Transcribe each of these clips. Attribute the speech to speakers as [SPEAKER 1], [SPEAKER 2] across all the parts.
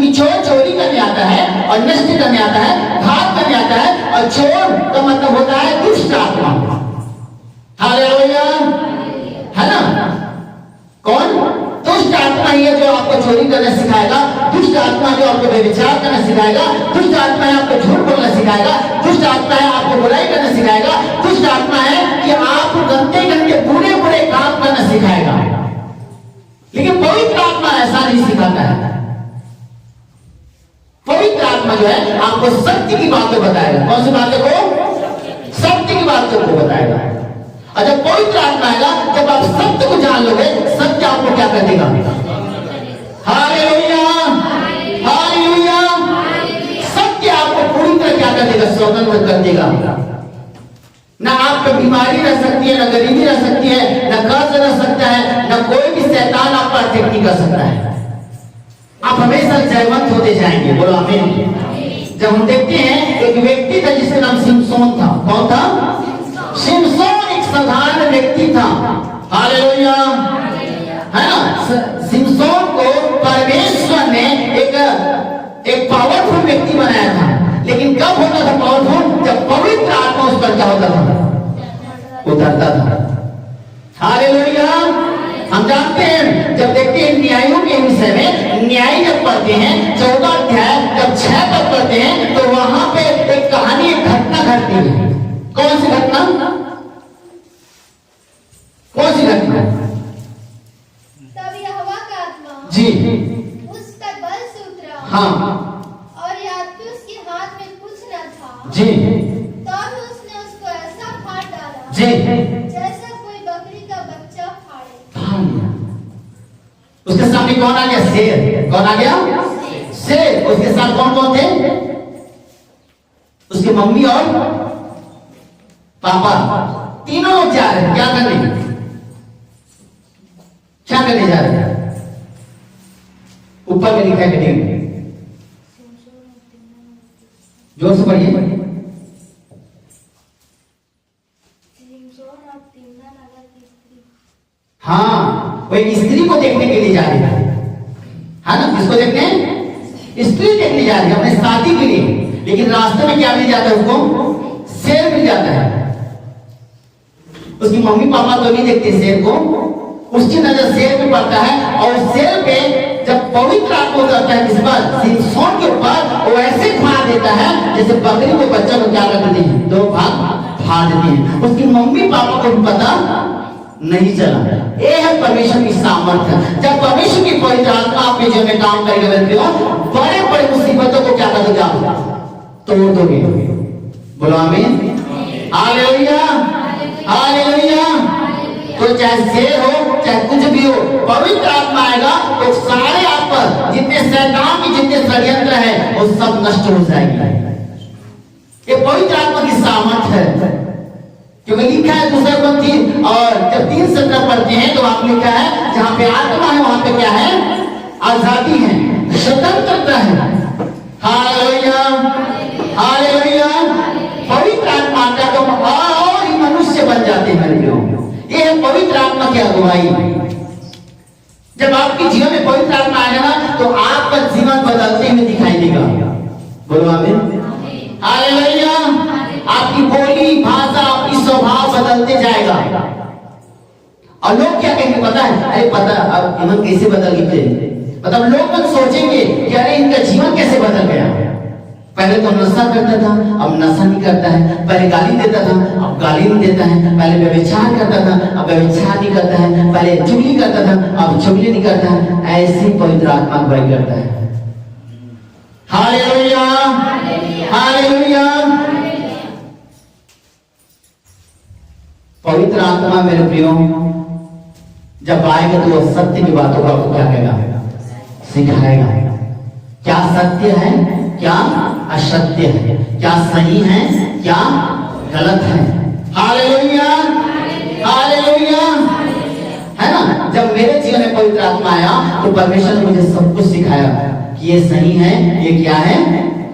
[SPEAKER 1] क्योंकि चोर चोरी करने आता है और नष्ट करने आता है, घात करने आता है, और चोर का मतलब होता है दुष्ट आत्मा। हालेलुया, है ना? कौन? दुष्ट आत्मा ही है जो आपको चोरी करना सिखाएगा, दुष्ट आत्मा जो आपको व्यभिचार करना सिखाएगा, दुष्ट आत्मा है आपको झूठ बोलना सिखाएगा, दुष्ट आत्मा है आपको बुराई करना सिखाएगा, दुष्ट आत्मा है कि आपको गंदे गंदे बुरे बुरे काम करना सिखाएगा। लेकिन पवित्र आत्मा ऐसा नहीं सिखाता है। पवित्र आत्मा जो है आपको सत्य की बातें बताएगा। कौन सी बातें को? सत्य की बातों को बताएगा। और जब पवित्र आत्मा आएगा, जब आप सत्य को जान लोगे, सत्य आपको क्या कर देगा? Hallelujah, hallelujah. सत्य आपको पूरी तरह क्या कर देगा? स्वतंत्र कर देगा। ना आप पे बीमारी रह सकती है, ना गरीबी रह सकती है, ना कर्ज रह सकता है, ना कोई भी शैतान आप पर अटैक नहीं कर सकता है। आप हमेशा जयवंत होते जाएंगे। बोलो आमीन। जब हम देखते हैं एक व्यक्ति था जिसका नाम सिमसोन था। कौन था? सिमसोन एक साधारण व्यक्ति था। हालेलुया, है ना? सिमसोन को परमेश्वर ने एक पावरफुल व्यक्ति बनाया था। लेकिन कब होता था पावरफुल? जब पवित्र आत्मा उस पर क्या होता था? उतरता था। हालेलुया। हम जानते हैं, जब देखते हैं न्यायों के विषय में, न्याय जब पढ़ते हैं 14 अध्याय जब 6 पद पढ़ते हैं, तो वहां पे एक कहानी, एक घटना घटती है। कौन सी घटना? कौन सी घटना?
[SPEAKER 2] तब यहोवा का आत्मा
[SPEAKER 1] जी
[SPEAKER 2] उस पर बल से उतरा।
[SPEAKER 1] हाँ,
[SPEAKER 2] और याद उसके हाथ में कुछ न था।
[SPEAKER 1] जी।
[SPEAKER 2] तब उसने उसको ऐसा फाड़ डाला
[SPEAKER 1] जी।
[SPEAKER 2] जैसा कोई बकरी का बच्चा फाड़े।
[SPEAKER 1] उसके सामने कौन आ गया? शेर। कौन आ गया? शेर। उसके साथ कौन कौन थे? उसकी मम्मी और पापा, तीनों लोग जा रहे हैं। क्या करने? क्या करने जा रहे हैं? ऊपर में लिखा है कि जोर से पढ़िए। हाँ, वो एक स्त्री को देखने के लिए जा रही है ना? किसको देखने? स्त्री देखने जा रही है अपने शादी के लिए। लेकिन रास्ते में क्या मिल जाता है उसको? शेर मिल जाता है। उसकी मम्मी पापा तो नहीं देखते शेर को, उसकी नजर शेर पे पड़ता है। और शेर पे जब पवित्र आत्मा उतरता है किस पर? सिमसोन के ऊपर, वो ऐसे फाड़ देता है जैसे बकरी को बच्चा को क्या कर देते हैं? 2 भाग फाड़ देते हैं। उसकी मम्मी पापा को भी पता नहीं चला। ये है परमेश्वर की सामर्थ्य। जब परमेश्वर की पवित्र आत्मा आपके जीवन में काम करेगा, बड़े बड़े मुसीबतों को क्या कर देगा? तोड़ दोगे। बोलो आमीन। Hallelujah, hallelujah. तो चाहे शेर हो, चाहे कुछ भी हो, पवित्र आत्मा आएगा तो सारे आप पर जितने शैतान की जितने षड्यंत्र है वो सब नष्ट हो जाएंगे। ये पवित्र आत्मा की सामर्थ्य है। क्योंकि लिखा है 2 Corinthians और जब 3:17 पढ़ते हैं तो आप लिखा है जहां पे आत्मा है वहां पे क्या है? आजादी है, स्वतंत्रता है। Hallelujah, hallelujah. पवित्र आत्मा का तो और ही मनुष्य बन जाते हैं। ये है पवित्र आत्मा की अगुवाई। जब आपके जीवन में पवित्र आत्मा आएगा ना तो आपका जीवन बदलते हुए दिखाई देगा। बोलो आमीन। हालेलुया। आपकी बोली भाषा, आपकी स्वभाव बदलते जाएगा। और लोग क्या कहेंगे पता है? अरे पता अब जीवन कैसे बदल गए? मतलब लोग मत सोचेंगे कि अरे इनका जीवन कैसे बदल गया। पहले तो नशा करता था, अब नशा नहीं करता है। पहले गाली देता था, अब गाली नहीं देता है। पहले व्यभिचार करता था, अब व्यभिचार नहीं करता है। पहले चुगली करता था, अब चुगली नहीं करता है। ऐसी पवित्र आत्मा अगुवाई करता है। Hallelujah, hallelujah. पवित्र आत्मा मेरे प्रियो जब आएगा तो वो सत्य की बातों को आपको क्या कहेगा? सिखाएगा। क्या सत्य है, क्या असत्य है, क्या सही है, क्या गलत है। हालेलुया, हालेलुया, है ना? जब मेरे जीवन में पवित्र आत्मा आया तो परमेश्वर ने मुझे सब कुछ सिखाया कि ये सही है, ये क्या है,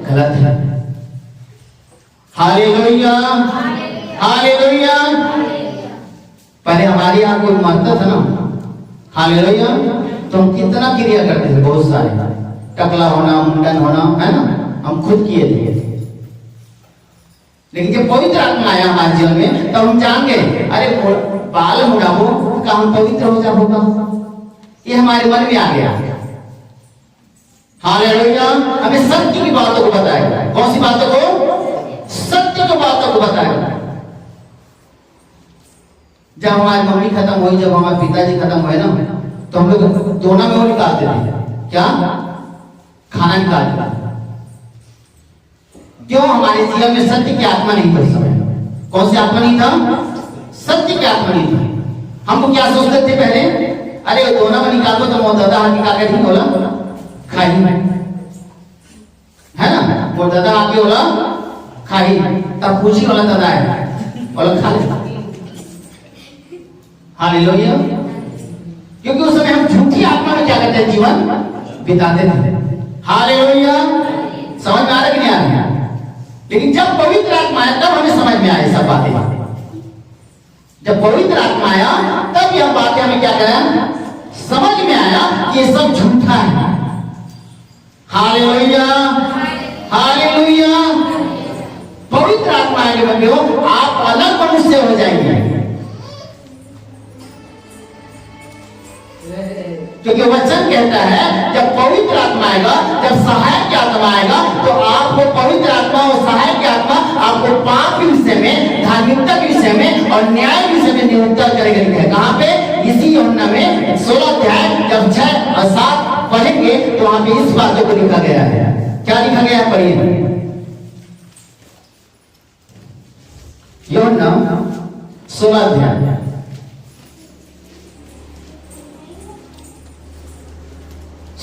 [SPEAKER 1] गलत है। Hallelujah, hallelujah. पहले हमारे यहाँ कोई मरता था ना, हालेलुया, तो हम कितना क्रिया करते थे, बहुत सारे टकला होना, मुंडन होना, है ना, हम खुद किए थे। लेकिन जब पवित्र आत्मा आया हमारे जीवन में तब हम जान गए, अरे बाल मुड़ाबो का हम पवित्र हो जाओगा, ये हमारे मन में आ गया। हालेलुया। हमें सत्य की बातों को बताएगा। कौन सी बातों को? सत्य की बातों को बताएगा। जब हमारी मम्मी खत्म हुई, जब हमारे पिताजी खत्म हुए ना, तो हम लोग दोनों में वो निकालते थे, क्या? खाना निकालते। क्यों? हमारे जीवन में सत्य की आत्मा नहीं था उस समय। कौन सी आत्मा नहीं था? सत्य की आत्मा नहीं था। हमको क्या सोचते थे पहले, अरे दोनों में निकालो तो मोर दादा हाथ निकाल के ठीक होला खाई, है ना, मोर दादा आके बोला खाई, तब पूछी वाला दादा है बोला खा ले। हालेलुया। क्योंकि उस समय हम झूठी आत्मा में क्या करते हैं, जीवन बिताते थे। हालेलुया। समझ में आ रहा कि नहीं आ रहा? लेकिन जब पवित्र आत्मा आया तब हमें समझ में आए सब बातें। जब पवित्र आत्मा आया तब यह बातें हमें क्या करें, समझ में आया कि ये सब झूठा है। हालेलुया। हालेलुया। पवित्र आत्मा आने वाले हो, आप अलग मनुष्य हो जाएंगे। क्योंकि वचन कहता है जब पवित्र आत्मा आएगा, जब सहायक आत्मा आएगा, तो आपको पवित्र आत्मा और सहायक आत्मा आपको पाप के विषय में, धार्मिकता के विषय में और न्याय के विषय में निरुत्तर करेगा। लिखा है कहां पे? इसी यूहन्ना में 16 अध्याय जब 6 और 7 पढ़ेंगे तो वहां पे इस बातों को लिखा गया है। क्या लिखा गया है? पढ़िए। यूहन्ना 16 अध्याय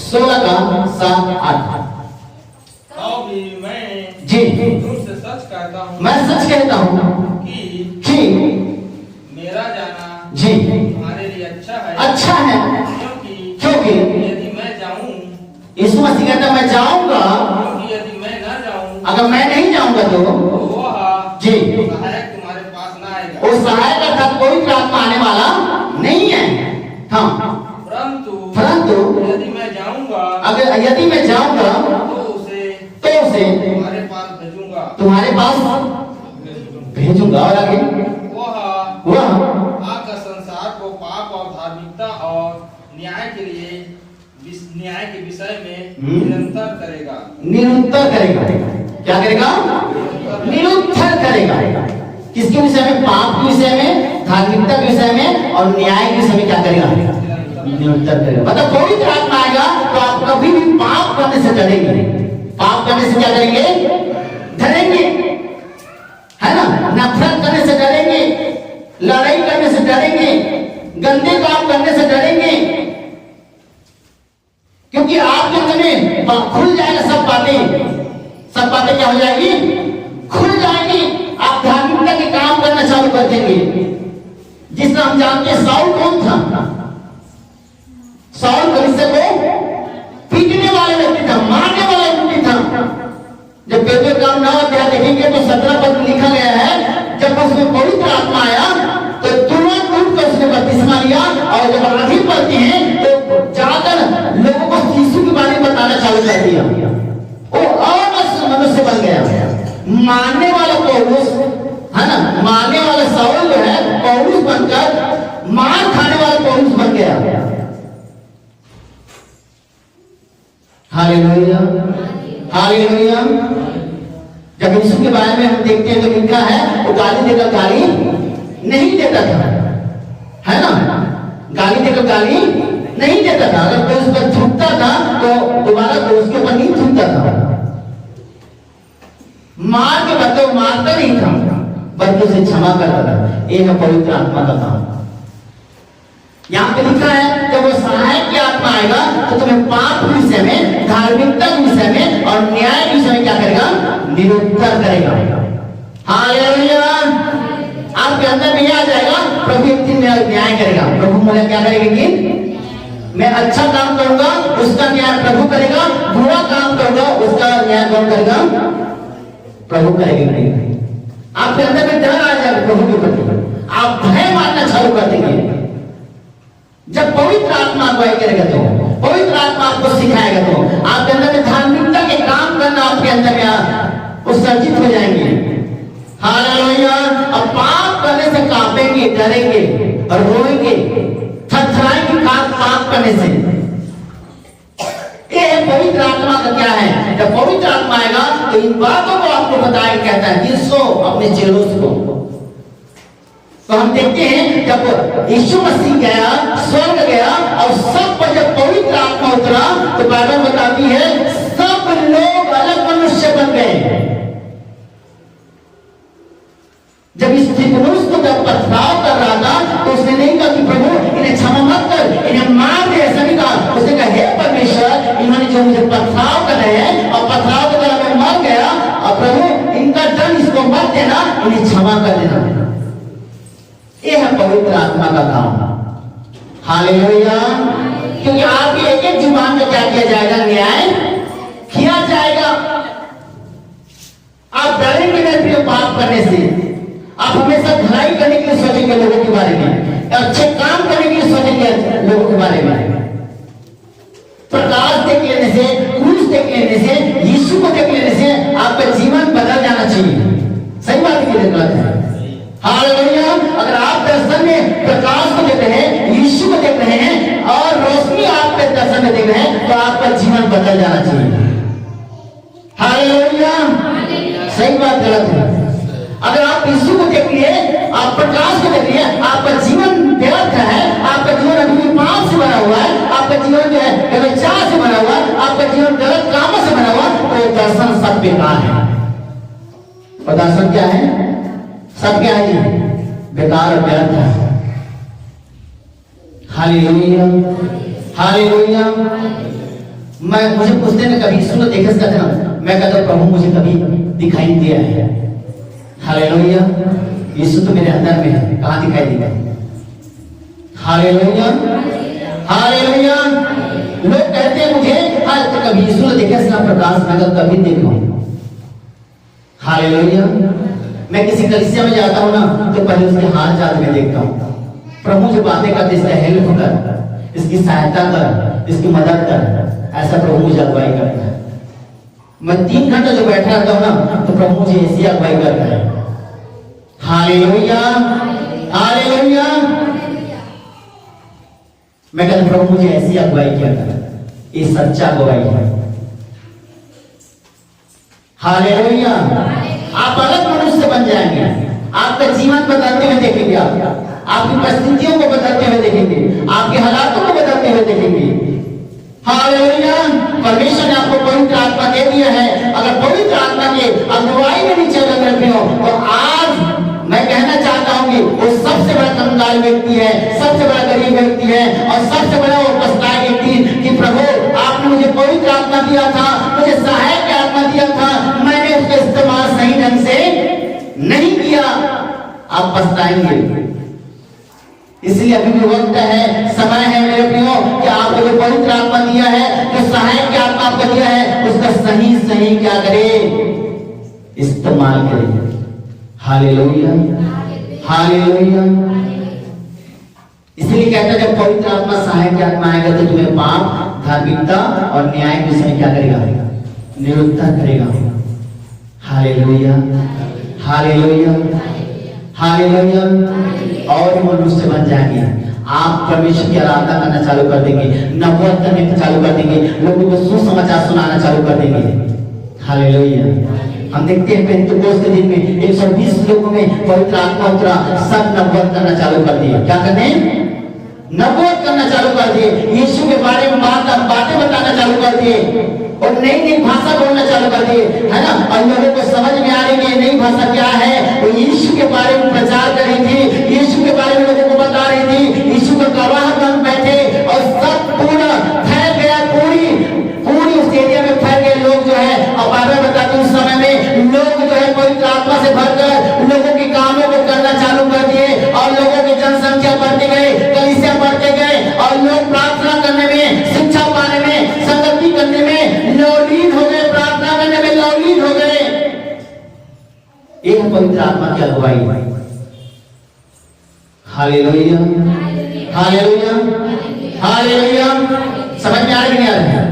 [SPEAKER 1] 16 का 7-8। जी
[SPEAKER 3] तुमसे सच कहता हूँ,
[SPEAKER 1] मैं सच कहता हूँ कि
[SPEAKER 3] मेरा जाना
[SPEAKER 1] जी
[SPEAKER 3] तुम्हारे लिए अच्छा है।
[SPEAKER 1] अच्छा है, क्योंकि
[SPEAKER 3] यदि मैं जाऊँ,
[SPEAKER 1] यीशु मसीह कहता मैं जाऊंगा,
[SPEAKER 3] क्योंकि यदि मैं न जाऊँ,
[SPEAKER 1] अगर मैं नहीं जाऊंगा तो
[SPEAKER 3] वह
[SPEAKER 1] जी
[SPEAKER 3] सहायक तुम्हारे पास न आएगा।
[SPEAKER 1] वो सहायक अर्थात पवित्र आत्मा आने वाला नहीं है। हाँ, परंतु
[SPEAKER 3] यदि मैं जाऊंगा,
[SPEAKER 1] अगर यदि मैं जाऊंगा
[SPEAKER 3] तो उसे तुम्हारे पास भेजूंगा।
[SPEAKER 1] तुम्हारे पास भेजूंगा। और आगे
[SPEAKER 3] वह आकर संसार को पाप और धार्मिकता और न्याय के विषय में निरंतर करेगा।
[SPEAKER 1] निरुत्तर करेगा। क्या करेगा? निरुत्तर करेगा। किसके विषय में? पाप के विषय में, धार्मिकता के विषय में और न्याय के विषय में क्या करेगा? निरुत्तर करेगा। मतलब पवित्र आत्मा आएगा तो आप कभी भी पाप करने से डरेंगे। पाप करने से क्या करेंगे? डरेंगे, है ना, नफरत करने से डरेंगे, लड़ाई करने से डरेंगे, गंदे काम करने से डरेंगे, क्योंकि आपके अंदर में खुल जाएगा सब बातें क्या हो जाएगी? खुल जाएगी। आप धार्मिकता के काम करना चालू कर देंगे। जिस तरह हम जानते हैं साउल कौन था? साउल कलीसिया को पीटने वाले व्यक्ति था, मारने वाला व्यक्ति था। जब पहले काम 9 अध्याय देखेंगे तो 17 पद में लिखा गया है जब उसमें पवित्र आत्मा आया तो तुरंत उठकर उसने बपतिस्मा लिया। और जब आधी पढ़ते हैं तो जाकर लोगों को यीशु के बारे में बताना चालू कर दिया। वो और मनुष्य बन गया। मारने वाला पौलुस, है ना, मारने वाला साउल जो है पौलुस बनकर मार खाने वाला पौलुस बन गया। हालेलुया। हालेलुया। जब यीशु के बारे में हम देखते हैं तो लिखा है वो गाली देकर गाली नहीं देता था, है ना, गाली देकर गाली नहीं देता था। अगर कोई उस पर थूकता था तो दोबारा तो उसके ऊपर नहीं थूकता था। मार के बदले मारता नहीं था, बल्कि उसे क्षमा करता था। ये है पवित्र आत्मा का काम। यहाँ पे लिखा है जब वो सहायक की आत्मा आएगा तो तुम्हें पाप के विषय में, धार्मिकता के विषय में और न्याय के विषय में क्या करेगा? निरुत्तर करेगा। हालेलुया। आपके अंदर में आ जाएगा, प्रभु एक दिन मेरा न्याय करेगा। प्रभु मुझे क्या करेगा कि मैं अच्छा काम करूंगा उसका न्याय प्रभु करेगा, बुरा काम करूंगा उसका न्याय कौन करेगा? प्रभु करेगा। आपके अंदर में डर आ जाएगा प्रभु के प्रति, आप भय मानना चालू कर देंगे। जब पवित्र आत्मा अगुवाई करेगा तो पवित्र आत्मा आपको सिखाएगा तो आपके अंदर में धार्मिकता के काम करना आपके अंदर में उत्सर्जित हो जाएंगे। हालेलुया। अब पाप करने से कांपेंगे, डरेंगे और रोएंगे, थरथराएंगे पाप करने से। ये पवित्र आत्मा का क्या है? जब पवित्र आत्मा आएगा तो इन बातों को आपको बताएगा, कहता है जिसको अपने चेलों को। तो हम देखते हैं जब यीशु मसीह गया, स्वर्ग गया और सब पर जब पवित्र आत्मा उतरा तो बाइबल बताती है सब लोग अलग मनुष्य बन गए। जब स्तिफनुस को जब पथराव कर रहा था तो उसने नहीं कहा कि प्रभु इन्हें क्षमा मत कर, इन्हें मार दे, ऐसा नहीं कहा। उसने कहा हे परमेश्वर, इन्होंने जो मुझे पथराव कर रहे हैं और पथराव के द्वारा मैं मर गया, और प्रभु इनका दंड इसको मत देना, इन्हें क्षमा कर देना। ये है पवित्र आत्मा का काम। हालेलुया। क्योंकि आपकी एक एक जुबान में क्या किया जाएगा? न्याय किया जाएगा। आप डरेंगे नहीं पाप करने से। आप हमेशा भलाई करने के लिए सोचेंगे लोगों के बारे में, अच्छे काम करने के लिए सोचेंगे लोगों के बारे में। प्रकाश देख लेने से, क्रूस देख लेने से, यीशु को देख लेने से आपका जीवन बदल जाना चाहिए। सही बात है कि गलत है? हालेलुया। अगर आप दर्शन में प्रकाश को देख रहे हैं, यीशु को देख रहे हैं और रोशनी आपके दर्शन में देख रहे हैं, तो आपका जीवन बदल जाना चाहिए। हालेलुया। सही बात गलत है? अगर आप यीशु को देख लिए, आप प्रकाश को देख लिए, आपका जीवन व्यर्थ है, आपका जीवन अभी भी पाप से भरा हुआ है, आपका जीवन जो है व्यभिचार से भरा हुआ है, आपका जीवन गलत कामों से भरा हुआ, तो दर्शन सब बेकार है। और दर्शन क्या है? सब क्या है? बेकार और व्यर्थ है। हालेलुया। हालेलुया। मुझे पूछते ना कभी यीशु को देखे कहते ना, मैं कहता प्रभु मुझे कभी दिखाई दिया है। हालेलुया। यीशु तो मेरे अंदर में है, कहां दिखाई देगा? हालेलुया। हालेलुया। लोग कहते हैं मुझे आज तो कभी यीशु को देखे इसका प्रकाश मैं कभी देखा। हालेलुया। मैं किसी कलीसिया में जाता हूं ना तो पहले उसके हाथ जात में देखता हूं, प्रभु जो बातें करते इसका हेल्प कर, इसकी सहायता कर, इसकी मदद कर, ऐसा प्रभु मुझे अगुवाई करता है। मैं 3 घंटा जो बैठा रहता हूं ना तो प्रभु मुझे ऐसी अगुवाई करता है। हालेलुया। हालेलुया। मैं कहता प्रभु मुझे ऐसी अगुवाई किया कर, ये सच्चा अगुवाई है। हालेलुया। आप अलग मनुष्य बन जाएंगे, आपका जीवन बदलते हुए देखेंगे, आपकी परिस्थितियों को बदलते हुए देखेंगे, आपके हालातों को बदलते हुए देखेंगे। हालेलुया। परमेश्वर ने आपको पवित्र आत्मा दे दिया है। अगर पवित्र आत्मा के अगुवाई में नीचे लग रहे हो तो आज मैं कहना चाहता हूं कि वो सबसे बड़ा कंगाल व्यक्ति है, सबसे बड़ा गरीब व्यक्ति है और सबसे बड़ा वो पछताए व्यक्ति कि प्रभु आपने मुझे पवित्र आत्मा दिया था, मुझे सहायक आत्मा दिया था, मैंने उसका इस्तेमाल सही ढंग से नहीं किया। आप पछताएंगे। इसलिए अभी भी वक्त है, समय है मेरे प्रियो कि आपको जो पवित्र आत्मा दिया है, जो सहायक आत्मा आपको दिया है, उसका सही सही क्या करें? इस्तेमाल करें। हालेलुया। हालेलुया। इसलिए कहता है जब पवित्र आत्मा सहायक आत्मा आएगा तो तुम्हें पाप, धार्मिकता और न्याय के विषय क्या करेगा? निरुत्तर करेगा। हालेलुया। हालेलुया। हालेलुया। और मनुष्य बन जाएंगे। आप परमेश्वर की आराधना करना चालू कर देंगे, नबूवत करने चालू कर देंगे, लोगों को सुसमाचार सुनाना चालू कर देंगे। हालेलुया। हम देखते हैं पेंटेकोस्त के दिन में 120 लोगों में पवित्र आत्मा उतरा, सब नबूवत करना चालू कर दिए। क्या करने? नबूवत करना चालू कर दिए, यीशु के बारे में बातें बताना चालू कर दिए और नई नई भाषा बोलना चालू कर दिए, है ना। और लोगों को समझ में आ रही है नई भाषा क्या है। वो यीशु के बारे में प्रचार कर रही थी, यीशु के बारे में लोगों को बता रही थी, यीशु का गवाह बन बैठे और सब पूरा फैल गया, पूरी उस एरिया में फैल गए लोग जो है। और बाइबल बताते उस समय में लोग जो है पवित्र आत्मा से भरकर लोगों के कामों को करना चालू कर दिए और लोगों की जनसंख्या बढ़ती गई, कलीसिया बढ़ते गए और लोग प्रार्थना करने में, शिक्षा पाने में, संगति करने में लौलीन हो गए, प्रार्थना करने में लौलीन हो गए। एक पवित्र आत्मा की अगुवाई। हालेलुया। हालेलुया। हालेलुया। समझ में आ रही नहीं आ रही?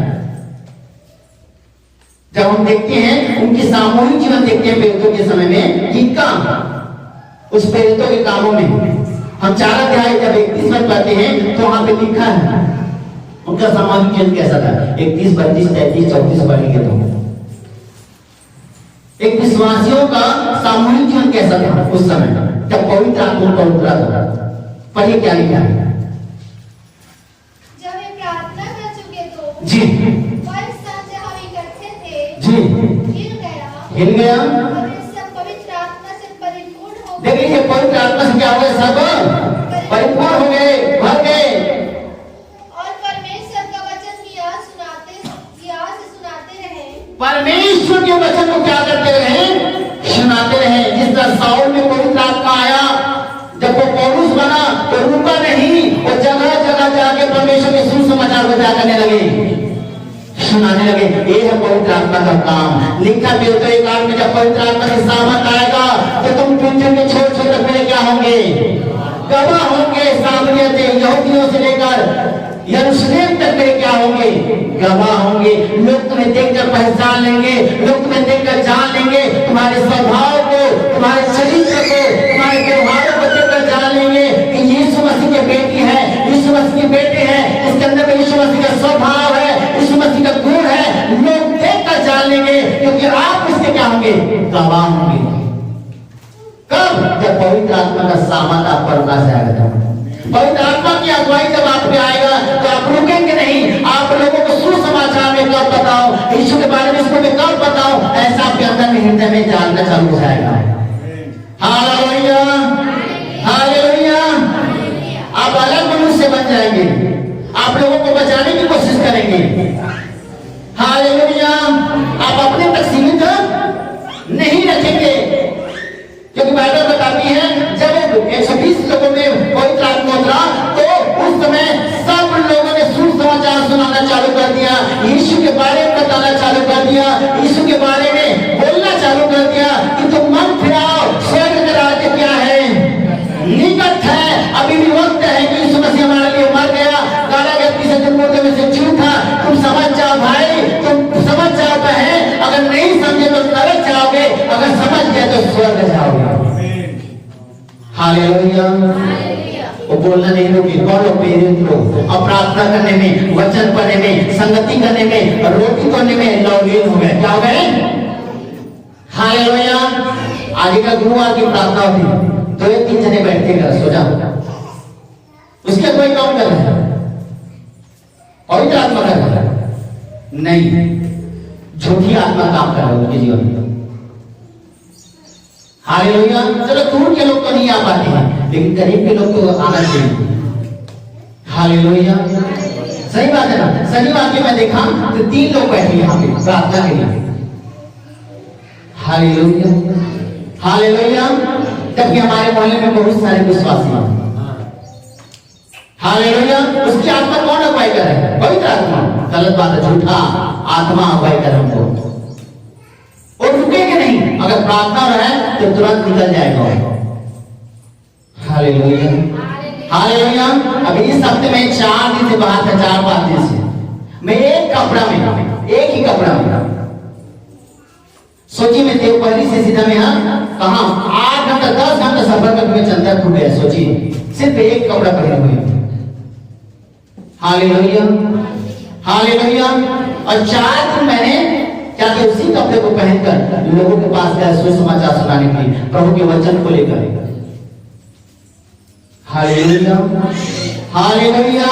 [SPEAKER 1] जब हम देखते हैं उनके सामूहिक जीवन देखते हैं प्रेरितों के समय में कि काम उस प्रेरितों के कामों में हम 4 अध्याय जब 31 में पढ़ते हैं तो वहां पे लिखा है उनका सामाजिक जीवन कैसा था। 31, 32, 33, 34 पढ़ेंगे तो एक विश्वासियों का सामूहिक जीवन कैसा था उस समय जब पवित्र आत्मा का उतरा था। पढ़िए क्या लिखा है।
[SPEAKER 2] जब वे प्रार्थना कर चुके तो
[SPEAKER 1] जी
[SPEAKER 2] वह स्थान जहाँ वे इकट्ठे थे
[SPEAKER 1] जी
[SPEAKER 2] हिल गया
[SPEAKER 1] हिल गया।
[SPEAKER 2] और वे सब पवित्र आत्मा से परिपूर्ण हो
[SPEAKER 1] देख लीजिए पवित्र आत्मा से क्या हो गए, सब परिपूर्ण हो गए, भर गए
[SPEAKER 2] और परमेश्वर का वचन की आह से सुनाते रहे।
[SPEAKER 1] परमेश्वर के वचन को क्या करते रहे, सुनाते रहे। जिस तरह साउल में पवित्र आत्मा आया जब वो पौलुस बना तो रुका नहीं, वो जगह जगह जाके परमेश्वर के सुसमाचार बजा करने लगे, सुनाने लगे। ये है पवित्र आत्मा का काम। लिखा भी होता है काल में जब पवित्र आत्मा की सामर्थ आएगा तो तुम पृथ्वी के छोटे छोटे मेरे क्या होंगे, गवाह होंगे। सामने से यहूदियों से लेकर यरूशलेम तक मेरे क्या होंगे, गवाह होंगे। लोग तुम्हें देखकर पहचान लेंगे, लोग तुम्हें देखकर जान लेंगे, तुम्हारे स्वभाव को, तुम्हारे चरित्र को, तुम्हारे व्यवहार को देखकर जान लेंगे कि यीशु मसीह की बेटी है, यीशु मसीह की बेटे हैं, इसके अंदर में यीशु मसीह का स्वभाव है, यीशु मसीह का गुण है। लोग देखकर जान लेंगे क्योंकि आप इसके क्या होंगे, गवाह होंगे। कब? जब पवित्र आत्मा का सामर्थ आप पर उतार जाएगा। पवित्र आत्मा की अगुवाई जब आप पे आएगा तो आप रुकेंगे नहीं। आप लोगों को सुसमाचार में कब बताओ, यीशु के बारे में इसको मैं कब बताओ, ऐसा आपके अंदर में हृदय में जानना चालू हो जाएगा। Hallelujah, hallelujah. आप अलग मनुष्य बन जाएंगे, आप लोगों को बचाने की कोशिश करेंगे। हालेलुया। आप अपने तक सीमित नहीं रखेंगे क्योंकि बाइबल बताती है जब 120 लोगों में पवित्र आत्मा उतरा तो उस समय सब लोगों ने सुसमाचार सुनाना चालू कर दिया, यीशु के बारे में बताना चालू कर दिया, यीशु के बारे में बोलना चालू कर दिया कि तुम मन फिराओ, स्वर्ग का राज्य क्या है, निकट है। अभी भी वक्त है कि यीशु मसीह हमारे लिए मर गया, कारागृह से मुर्दे में से उठा। तुम समझ जाओ भाई, तुम समझ जाओ बहन। अगर नहीं समझे तो नरक जाओगे, अगर समझ गए तो स्वर्ग जाओगे। हालेलुया। वो बोलना नहीं रोकी, कौन लोग प्रेरित लोग और प्रार्थना करने में, वचन पढ़ने में, संगति करने में, रोटी करने में लवलीन हो गए। क्या हो गए? हालेलुया। आगे का गुरुवार की प्रार्थना होती तो 1-3 जने बैठते कर सो जाओ, उसके कोई काम कर रहा है, पवित्र आत्मा कर रहा है नहीं, झूठी आत्मा काम कर रहा है उनके जीवन में। हालेलुया। चलो दूर के लोग तो नहीं आ पाते हैं लेकिन करीब के लोग तो आना चाहिए। हालेलुया। सही बात है ना। शनिवार के मैं देखा तो 3 लोग बैठे यहाँ पे प्रार्थना के लिए। Hallelujah, hallelujah. जबकि हमारे मोहल्ले में बहुत सारे विश्वासी हैं। हालेलुया। उसकी आत्मा कौन अगुवाई कर रहा है? पवित्र आत्मा। गलत बात है, झूठा आत्मा अगुवाई कर हमको। और रुकेंगे नहीं, अगर प्रार्थना है तो तुरंत निकल जाएगा। Hallelujah, hallelujah. अभी इस हफ्ते में 4 दिन से बाहर था, 4-5 दिन से मैं एक कपड़ा में, एक ही कपड़ा में, सोचिए मैं देवपहरी से सीधा में कहा 8 घंटा 10 घंटा सफर करके मैं चंदा टूट गया। सोचिए सिर्फ एक कपड़ा पहने हुए। Hallelujah, hallelujah. और 4 दिन मैंने क्या कि उसी कपड़े को पहनकर लोगों के पास गया सुसमाचार सुनाने के लिए, प्रभु के वचन को लेकर। Hallelujah, hallelujah,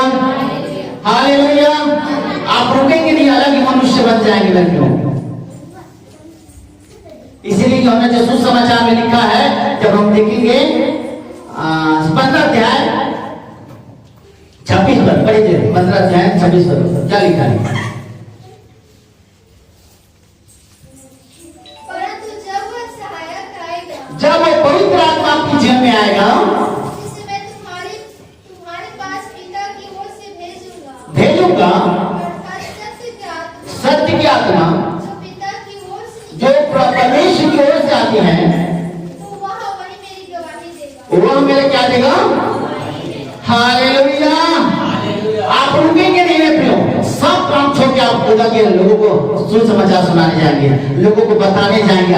[SPEAKER 1] hallelujah. आप रुकेंगे नहीं, अलग ही मनुष्य बन जाएंगे लड़कियों। इसीलिए यूहन्ना जो सुसमाचार में लिखा है, जब हम देखेंगे 15 अध्याय 26 पद, पढ़िए 15 अध्याय 26 पद क्या लिखा है? जब वो पवित्र आत्मा आपके जीवन में आएगा,
[SPEAKER 2] जिसे मैं तुम्हारे पास पिता की ओर से
[SPEAKER 1] भेजूंगा सत्य की आत्मा
[SPEAKER 2] जो पिता की ओर से,
[SPEAKER 1] जो परमेश्वर की ओर से आती है,
[SPEAKER 2] तो वही मेरी गवाही देगा।
[SPEAKER 1] वह मेरे क्या देगा? हालेलुया। आप रुकेंगे नहीं प्रियो, खुदा के लोगों को सुसमाचार सुनाने जाएंगे, लोगों को बताने जाएंगे।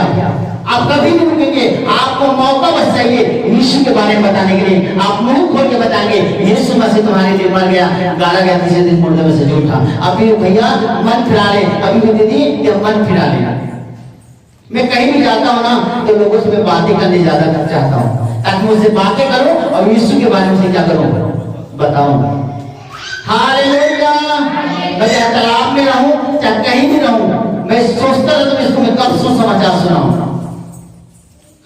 [SPEAKER 1] आप कभी नहीं रुकेंगे। आपको मौका बस चाहिए यीशु के बारे में बताने के लिए। आप मुंह खोल के बताएंगे यीशु मसीह तुम्हारे लिए मर गया, गाला गया, तीसरे दिन मुर्दे में से जी उठा। अभी भैया मन फिरा ले, अभी दीदी ये मन फिरा लेना। मैं कहीं भी जाता हूँ ना तो लोगों से मैं बातें करने ज्यादा चाहता हूँ, ताकि मुझसे बातें करो और यीशु के बारे में से क्या करूँ बताऊं। हालेलुया। मैं चाहे तालाब में रहूं चाहे कहीं भी रहूं, मैं सोचता रहता हूं इसको मैं कब सुसमाचार सुनाऊं।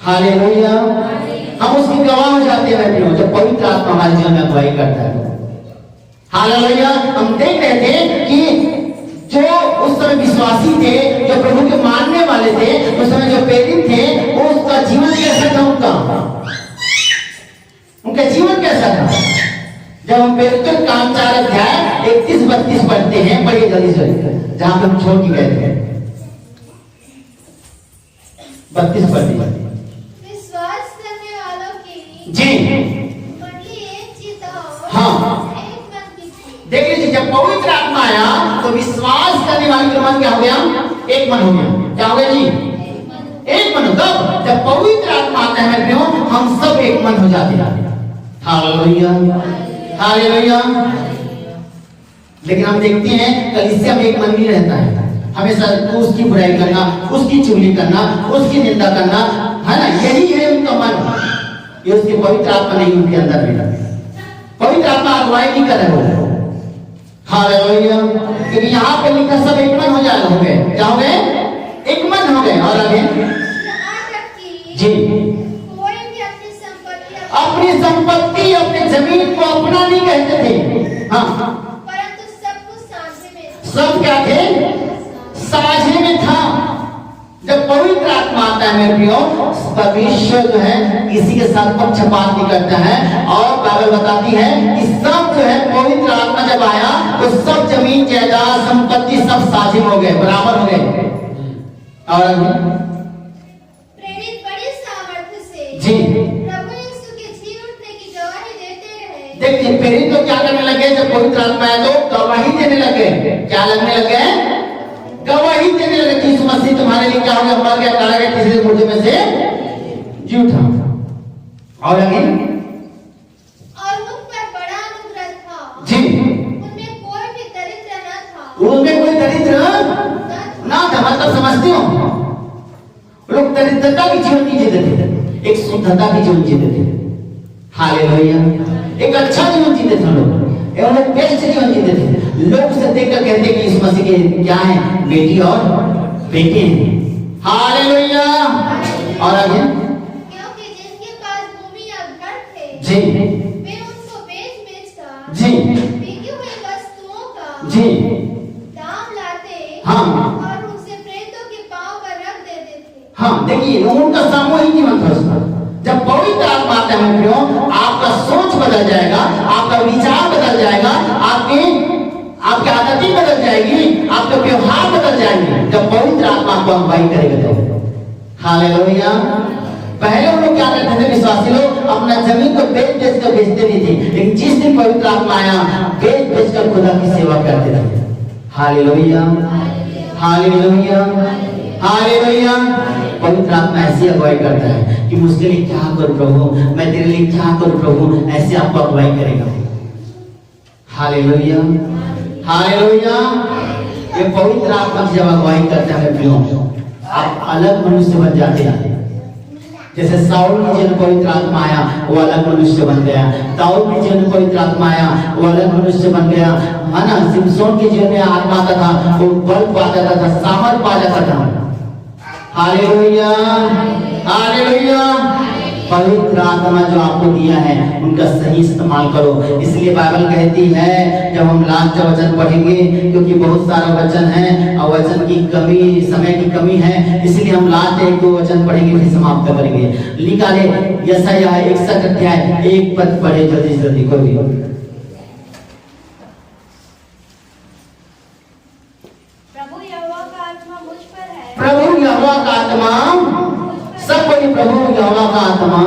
[SPEAKER 1] हालेलुया। हम उसकी गवाह हो जाते हैं जब पवित्र आत्मा हमारे जीवन में अगुवाई करता है। हालेलुया। हम देख रहे थे कि जो उस समय विश्वासी थे, जो प्रभु के मानने वाले थे, उस समय जो प्रेरित थे, वो उसका जीवन कैसा था, उनका जीवन कैसा था। जब हम प्रेरितों के काम 4 अध्याय 31-32 पढ़ते हैं, पढ़िए जल्दी से, जहां पे हम छोड़ के गए थे। 32 पढ़िए।
[SPEAKER 2] विश्वास करने वालों की
[SPEAKER 1] जी
[SPEAKER 2] मंडली एक चित्त और
[SPEAKER 1] हाँ।
[SPEAKER 2] एक मन की थी।
[SPEAKER 1] देख लीजिए, जब पवित्र आत्मा आया तो विश्वास करने वाले का मन क्या हो गया, एक मन हो गया। क्या हो गया जी, एक मन। तब जब पवित्र आत्मा आता है प्रियो, हम सब एक मन हो जाते हैं। Hallelujah, hallelujah. लेकिन हम देखते हैं कलीसिया में एक मन नहीं रहता है, हमेशा उसकी बुराई करना, उसकी चुगली करना, उसकी निंदा करना, है ना, यही है उनका मन। ये उसकी पवित्र आत्मा नहीं उनके अंदर में, पवित्र आत्मा अगुवाई नहीं कर रहे हो। हालेलुया। क्योंकि यहाँ पे लिखा सब एक मन हो जाएगा, हो गए, क्या हो गए, एक मन हो गए। और आगे
[SPEAKER 2] यहाँ तक कि
[SPEAKER 1] जी,
[SPEAKER 2] कोई भी
[SPEAKER 1] अपनी संपत्ति अपने जमीन को अपना नहीं कहते थे, हाँ,
[SPEAKER 2] परंतु सब कुछ साझे में था।
[SPEAKER 1] सब क्या थे, साझे में था। जब पवित्र आत्मा आता है मेरे प्रियो, परमेश्वर जो है किसी के साथ पक्षपात नहीं करता है। और बाइबल बताती है कि सब जो है पवित्र आत्मा जब आया तो सब जमीन जायदाद संपत्ति सब साझे हो गए, बराबर हो गए। और
[SPEAKER 2] प्रेरित बड़ी सामर्थ्य से
[SPEAKER 1] जी
[SPEAKER 2] प्रभु यीशु के जी उठने की गवाही देते रहे।
[SPEAKER 1] देखिए, प्रेरित तो क्या करने लगे, जब पवित्र आत्मा आया तो गवाही देने लगे। क्या लगने लगे, गवाही देने लगे कि यीशु मसीह तुम्हारे लिए क्या हो गया, मर गया, गाड़ा गया, तीसरे मुर्दे में से जी उठा। और आगे
[SPEAKER 2] और मुझ पर बड़ा अनुग्रह था।
[SPEAKER 1] जी,
[SPEAKER 2] उनमें कोई भी दरिद्र न था।
[SPEAKER 1] उनमें कोई दरिद्र ना था। मतलब समझते हो, लोग दरिद्रता की जीवन नहीं जीते थे, एक शुद्धता की जीवन जीते थे। हालेलुया। एक अच्छा जीवन जीते थे लोग, एवं लोग बेस्ट जीवन जीते थे। लोग उसे देखकर कहते कि यीशु मसीह के क्या है, बेटी और बेटे हैं। हालेलुया। और आगे
[SPEAKER 2] क्योंकि जिनके पास भूमि या घर थे
[SPEAKER 1] जी,
[SPEAKER 2] वे उनको बेच कर
[SPEAKER 1] जी,
[SPEAKER 2] बिकी हुई वस्तुओं का
[SPEAKER 1] जी,
[SPEAKER 2] दाम लाते
[SPEAKER 1] हाँ।
[SPEAKER 2] और उनसे प्रेतों के पांव पर रख देते थे।
[SPEAKER 1] हाँ, देखिए उनका सामूहिक जीवन था उसका। जब पवित्र आत्मा आता है प्रियो, आपका सोच बदल जाएगा, आपका विचार बदल जाएगा, आपकी आदतें बदल जाएगी, आपका व्यवहार बदल जाएंगे। जब पवित्र आत्मा को अगुवाई करेगा तो हालेलुया। पहले वो लोग क्या करते थे, विश्वासी लोग अपना जमीन को बेच कर बेचते नहीं थे, लेकिन जिस दिन पवित्र आत्मा आया बेच कर खुदा की सेवा करते थे। Hallelujah, hallelujah, hallelujah. पवित्र आत्मा ऐसी अगुवाई करता है कि मुझके लिए क्या करूं प्रभु, मैं तेरे लिए क्या करूं प्रभु, ऐसे आपको अगुवाई करेगा। Hallelujah, hallelujah. ये पवित्र आत्मा जब अगुवाई करता है प्रियो, आप अलग मनुष्य बन जाते हैं। जैसे साउल के जीवन पवित्र आत्मा आया, वो अलग मनुष्य बन गया। दाऊद के जीवन पवित्र आत्मा आया, वो अलग मनुष्य बन गया, है ना। सिमसोन के जीवन में आत्मा आता था, वो बल पा जाता था, सामर्थ पा जाता था। Hallelujah, hallelujah. पवित्र आत्मा जो आपको दिया है उनका सही इस्तेमाल करो। इसलिए बाइबल कहती है, जब हम लास्ट वचन पढ़ेंगे, क्योंकि बहुत सारा वचन है और वचन की कमी, समय की कमी है, इसलिए हम लास्ट 1-2 वचन पढ़ेंगे, फिर समाप्त करेंगे। लिखा है यशायाह 61 अध्याय 1 पद पढ़े जल्दी जल्दी कोई।
[SPEAKER 2] प्रभु यहोवा का आत्मा मुझ पर है।
[SPEAKER 1] प्रभु यहोवा का आत्मा, सब कोई प्रभु यहोवा का आत्मा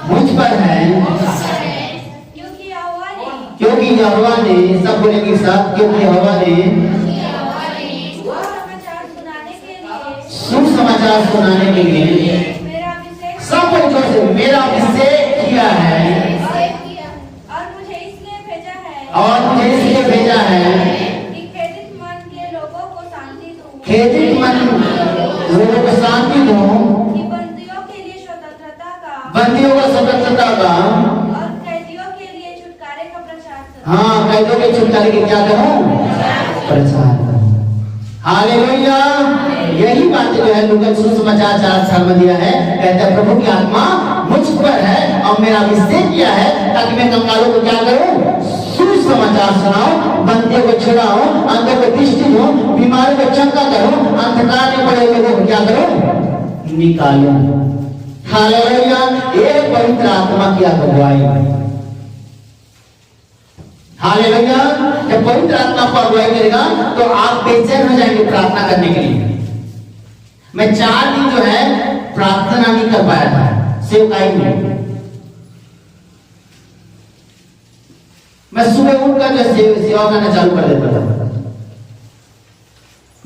[SPEAKER 1] मुझ पर है,
[SPEAKER 2] क्योंकि यहोवा ने
[SPEAKER 1] क्योंकि यहोवा ने, सब बोलेंगे एक साथ, क्योंकि यहोवा ने सुसमाचार सुनाने के लिए सब बच्चों से मेरा अभिषेक किया है
[SPEAKER 2] और मुझे इसलिए भेजा है
[SPEAKER 1] कि खेदित मन लोगों को शांति दूं,
[SPEAKER 2] कि बंदियों के लिए स्वतंत्रता
[SPEAKER 1] का
[SPEAKER 2] और कैदियों के लिए छुटकारे का प्रचार करूं।
[SPEAKER 1] हाँ, कैदियों के छुटकारे के क्या करूं? प्रचार करूं। हालेलुया। यही बात जो है लूका सुसमाचार 4 में दिया है, कहता है प्रभु की आत्मा मुझ पर है और मेरा अभिषेक किया है ताकि मैं कंगालों को क्या करूं? सुसमाचार सुनाऊं, बंदियों को छुड़ाऊं, अंधों को दृष्टि दूं, बीमारों को चंगा करूं, अंधकार में पड़े लोगों को क्या करूं? निकालूं। हालेलुया। ये पवित्र आत्मा की अगुवाई। हालेलुया। जब पवित्र आत्मा को अगुवाई करेगा तो आप बेचैन हो जाएंगे प्रार्थना करने के लिए। मैं 4 दिन जो है प्रार्थना नहीं कर पाया था सेवकाई में। मैं सुबह उठकर जो सेवा करना चालू कर देता था।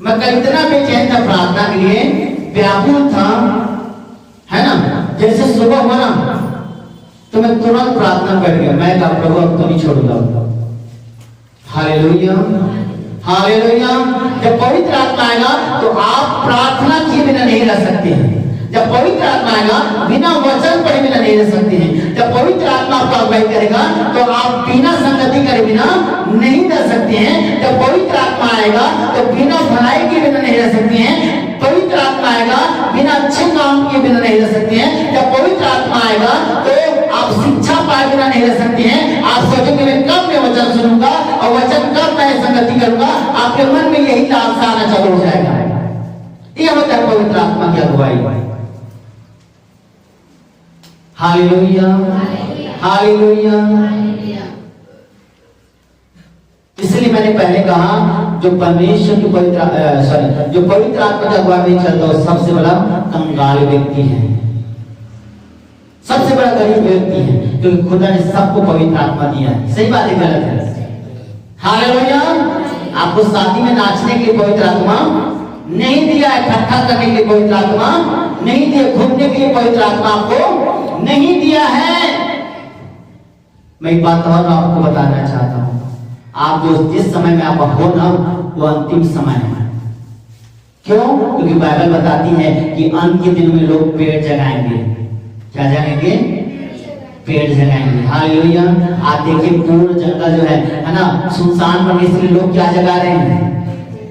[SPEAKER 1] मैं कल इतना बेचैन था प्रार्थना के लिए, व्याकुल था, है ना। जैसे सुबह हुआ ना तो मैं तुरंत प्रार्थना कर गया। मैं कहा प्रभु अब तो नहीं छोड़ूंगा। हालेलुया। हालेलुया। जब पवित्र आत्मा आएगा तो आप प्रार्थना किए बिना नहीं रह सकते हैं। जब पवित्र आत्मा आएगा बिना वचन पढ़े बिना नहीं रह सकते हैं। जब पवित्र आत्मा आपको अगुवाई करेगा तो आप बिना संगति करे बिना नहीं रह सकते हैं। जब पवित्र आत्मा आएगा तो बिना भलाई के बिना नहीं रह सकते हैं। पवित्र आत्मा आएगा बिना अच्छे काम किए बिना नहीं रह सकते हैं। जब पवित्र आत्मा आएगा तो आप शिक्षा पाए बिना नहीं रह सकते हैं। आप सोचेंगे मैं कब मैं वचन सुनूंगा और वचन कब मैं संगति करूंगा, आपके मन में यही लालसा आना चालू हो जाएगा। ये होता है पवित्र आत्मा की अगुवाई। हालेलुया। हालेलुया। इसलिए मैंने पहले कहा जो परमेश्वर की जो पवित्र आत्मा की अगुवाई में चलता है सबसे बड़ा कंगाल व्यक्ति है, सबसे बड़ा गरीब व्यक्ति है, क्योंकि खुदा ने सबको पवित्र आत्मा दिया है। सही बात है गलत है? हालेलुया। आपको शादी में नाचने के लिए पवित्र आत्मा नहीं दिया है, इकट्ठा करने के लिए पवित्र आत्मा नहीं दिया, घूमने के लिए पवित्र आत्मा आपको नहीं दिया है। मैं एक बात और आपको बताना चाहता हूं, आप जो जिस समय में आप हो ना वो अंतिम समय है। क्यों? क्योंकि बाइबल बताती है कि अंत के दिन में लोग पेड़ जगाएंगे। क्या जगाएंगे? पेड़ जगाएंगे। हालेलुया। आप देखिए पूर्ण जंगल जो है ना, सुनसान बनने से लोग क्या जगा रहे हैं?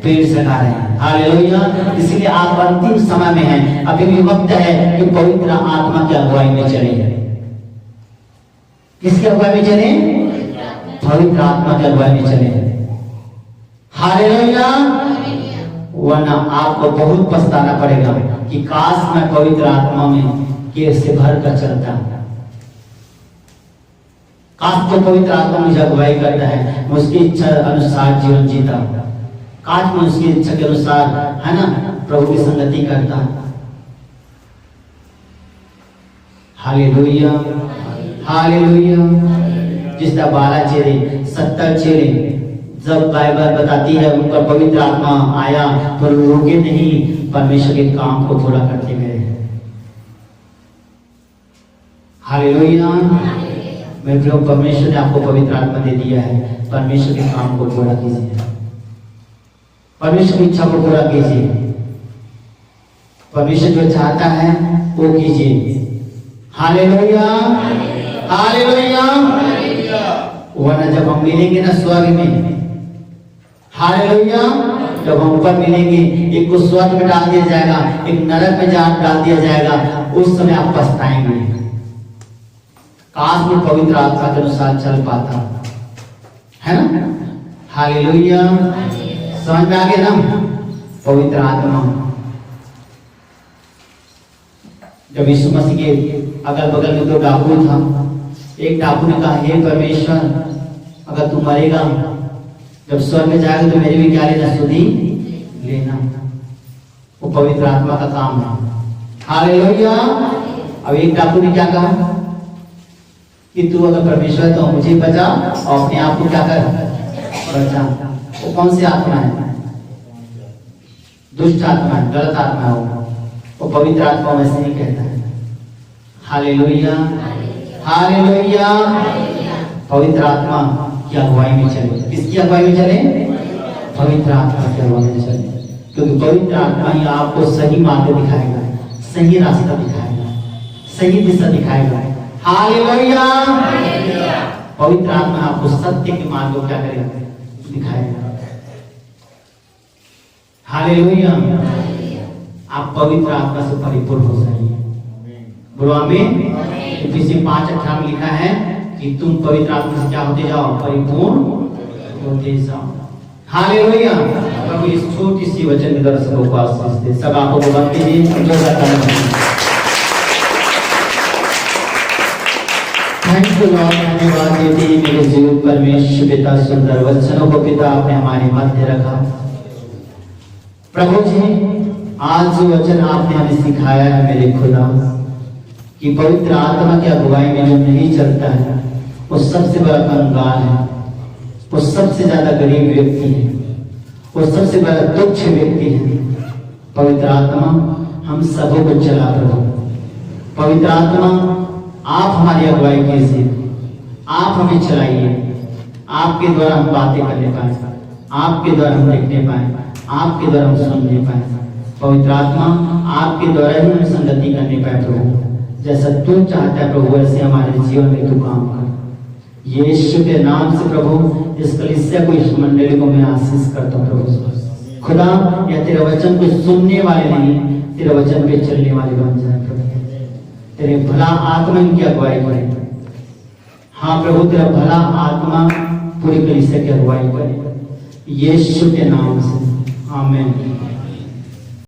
[SPEAKER 1] पेड़ जगा रहे हैं। हालेलुया। इसलिए आप अंतिम समय में हैं। अभी भी वक्त है कि पवित्र आत्मा की अगुवाई में चले। किसकी अगुवाई में चले? पवित्र आत्मा की अगुवाई में चले। हालेलुया। वरना आपको बहुत पछताना पड़ेगा कि काश मैं पवित्र आत्मा में कैसे भर कर चलता। काश जो पवित्र आत्मा मुझे अगुवाई करता है मैं उसकी इच्छा अनुसार जीवन जीता। काश मैं उसकी इच्छा के अनुसार, है ना, प्रभु की संगति करता। हालेलुया। हालेलुया। जिस तरह 12 चेहरे 70 चेहरे जब बाइबल बताती है उन पर पवित्र आत्मा आया तो रुके नहीं, परमेश्वर के काम को पूरा करते गए। हालेलुया। मेरे प्रभु परमेश्वर ने आपको पवित्र आत्मा दे दिया है, परमेश्वर के काम को पूरा कीजिए, परमेश्वर की इच्छा को पूरा कीजिए, परमेश्वर जो चाहता है वो कीजिए। हालेलुया। हालेलुया। वरना जब हम मिलेंगे ना स्वर्ग में, हालेलुया, जब हम ऊपर मिलेंगे एक को स्वर्ग में डाल दिया जाएगा, एक नरक में डाल दिया जाएगा, उस समय आप पछताएंगे। काश में पवित्र आत्मा के अनुसार चल पाता, है ना। हालेलुया। समझ में आ गया ना? पवित्र आत्मा जब यीशु मसीह के अगल बगल में 2 डाकू था, एक डाकू ने कहा हे परमेश्वर अगर तू मरेगा जब स्वर्ग में जाएगा तो मेरे भी क्या लेना? सुधी लेना। वो पवित्र आत्मा का काम है। हालेलुया। अब एक डाकू ने क्या कहा? कि तू अगर परमेश्वर है तो मुझे बचा और अपने आप को क्या कर बचा। वो कौन सी आत्मा है? दुष्ट आत्मा है, गलत आत्मा है वो पवित्र आत्मा वैसे नहीं कहता है। Hallelujah hallelujah. पवित्र आत्मा की अगुवाई में चले। किसकी अगुवाई में चले? पवित्र आत्मा की अगुवाई में चले, क्योंकि पवित्र आत्मा ही आपको सही मार्ग दिखाएगा, सही रास्ता दिखाएगा, सही दिशा दिखाएगा। हालेलुया। पवित्र आत्मा आपको सत्य के मार्ग को क्या करेगा? दिखाएगा। हालेलुया। आप पवित्र आत्मा से परिपूर्ण हो जाइए। बोलो आमीन। इफिसी 5:18 में लिखा है कि तुम पवित्र आत्मा से क्या होते जाओ? परिपूर्ण होते जाओ। हालेलुया। प्रभु इस छोटी सी वचन के दर्शकों को आशीष दे। सब आपको बंद कीजिए। Thank you Lord. धन्यवाद देते हैं मेरे जीवन परमेश्वर पिता, सुंदर वचनों को पिता आपने हमारे मध्य रखा। प्रभु जी आज जो वचन आपने हमें सिखाया है मेरे खुदा, कि पवित्र आत्मा की अगुवाई में जो नहीं चलता है वो सबसे बड़ा कंगाल है, वो सबसे ज्यादा गरीब व्यक्ति है, वो सबसे बड़ा तुच्छ व्यक्ति है। पवित्र आत्मा हम सबों को चला प्रभु। पवित्र आत्मा आप हमारी अगुवाई कीजिए, आप हमें चलाइए। आपके द्वारा हम बातें करने पाए, आपके द्वारा हम देखने पाए, आपके द्वारा हम सुनने पाए। पवित्र आत्मा आपके द्वारा ही हम संगति करने पाए प्रभु। जैसा तू चाहता है प्रभु वैसे हमारे जीवन में तू काम कर। यीशु के नाम से प्रभु इस कलीसिया को, इस मंडली को मैं आशीष करता हूँ प्रभु। खुदा या तेरे वचन को सुनने वाले नहीं, तेरे वचन पे चलने वाले बन जाए प्रभु। तेरे भला आत्मा की अगुवाई करे। हाँ प्रभु, तेरा भला आत्मा पूरी कलीसिया की अगुवाई करे, यीशु के नाम से आमीन।